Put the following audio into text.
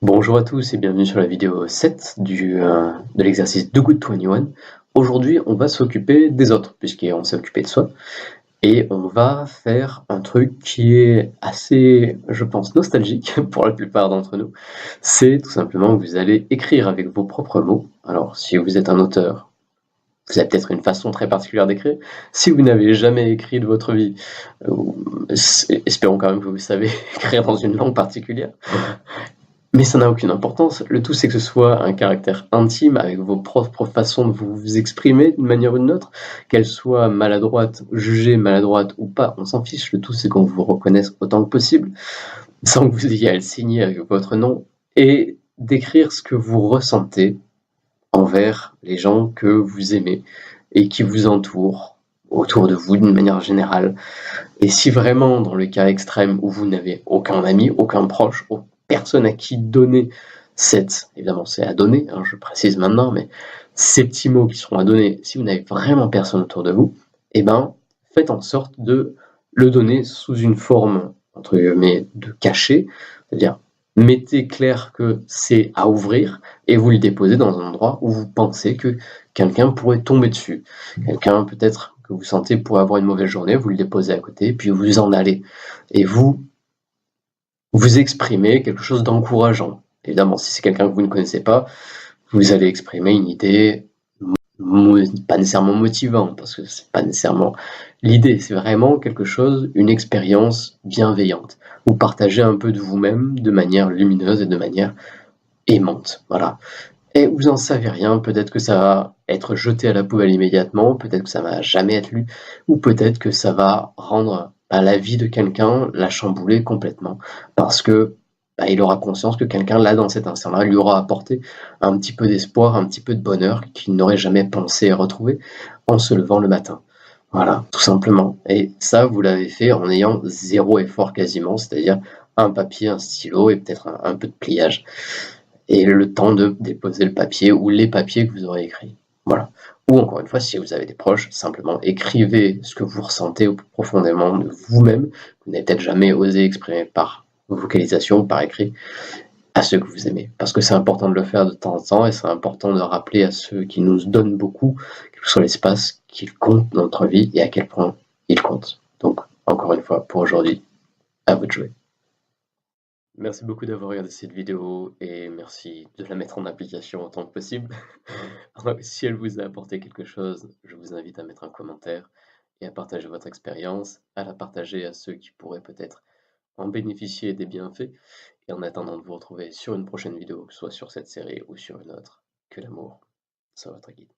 Bonjour à tous et bienvenue sur la vidéo 7 de l'exercice Do Good 21. Aujourd'hui, on va s'occuper des autres, puisqu'on s'est occupé de soi, et on va faire un truc qui est assez, je pense, nostalgique pour la plupart d'entre nous. C'est tout simplement que vous allez écrire avec vos propres mots. Alors, si vous êtes un auteur, vous avez peut-être une façon très particulière d'écrire. Si vous n'avez jamais écrit de votre vie, espérons quand même que vous savez écrire dans une langue particulière. Mais ça n'a aucune importance. Le tout, c'est que ce soit un caractère intime, avec vos propres façons de vous exprimer d'une manière ou d'une autre, qu'elle soit maladroite, jugée maladroite ou pas, on s'en fiche. Le tout, c'est qu'on vous reconnaisse autant que possible, sans que vous ayez à le signer avec votre nom, et d'écrire ce que vous ressentez envers les gens que vous aimez et qui vous entourent, autour de vous d'une manière générale. Et si vraiment, dans le cas extrême où vous n'avez aucun ami, aucun proche, personne à qui donner évidemment c'est à donner, hein, je précise maintenant, mais ces petits mots qui seront à donner, si vous n'avez vraiment personne autour de vous, eh ben, faites en sorte de le donner sous une forme, entre guillemets, de cachet, c'est-à-dire mettez clair que c'est à ouvrir et vous le déposez dans un endroit où vous pensez que quelqu'un pourrait tomber dessus. Quelqu'un peut-être que vous sentez pourrait avoir une mauvaise journée, vous le déposez à côté, puis vous en allez. Et vous exprimez quelque chose d'encourageant. Évidemment, si c'est quelqu'un que vous ne connaissez pas, vous allez exprimer une idée pas nécessairement motivante, parce que c'est pas nécessairement l'idée, c'est vraiment quelque chose, une expérience bienveillante. Vous partagez un peu de vous-même de manière lumineuse et de manière aimante. Voilà. Et vous en savez rien, peut-être que ça va être jeté à la poubelle immédiatement, peut-être que ça va jamais être lu, ou peut-être que ça va rendre la vie de quelqu'un, la chambouler complètement, parce que il aura conscience que quelqu'un là dans cet instant-là lui aura apporté un petit peu d'espoir, un petit peu de bonheur qu'il n'aurait jamais pensé retrouver en se levant le matin. Voilà, tout simplement. Et ça, vous l'avez fait en ayant zéro effort quasiment, c'est-à-dire un papier, un stylo et peut-être un peu de pliage et le temps de déposer le papier ou les papiers que vous aurez écrits. Voilà. Ou encore une fois, si vous avez des proches, simplement écrivez ce que vous ressentez au plus profondément de vous-même, que vous n'avez peut-être jamais osé exprimer par vocalisation ou par écrit, à ceux que vous aimez. Parce que c'est important de le faire de temps en temps et c'est important de rappeler à ceux qui nous donnent beaucoup, quel que soit l'espace, qu'ils comptent dans notre vie et à quel point ils comptent. Donc, encore une fois, pour aujourd'hui, à vous de jouer. Merci beaucoup d'avoir regardé cette vidéo et merci de la mettre en application autant que possible. Si elle vous a apporté quelque chose, je vous invite à mettre un commentaire et à partager votre expérience, à la partager à ceux qui pourraient peut-être en bénéficier des bienfaits. Et en attendant de vous retrouver sur une prochaine vidéo, que ce soit sur cette série ou sur une autre, que l'amour soit votre guide.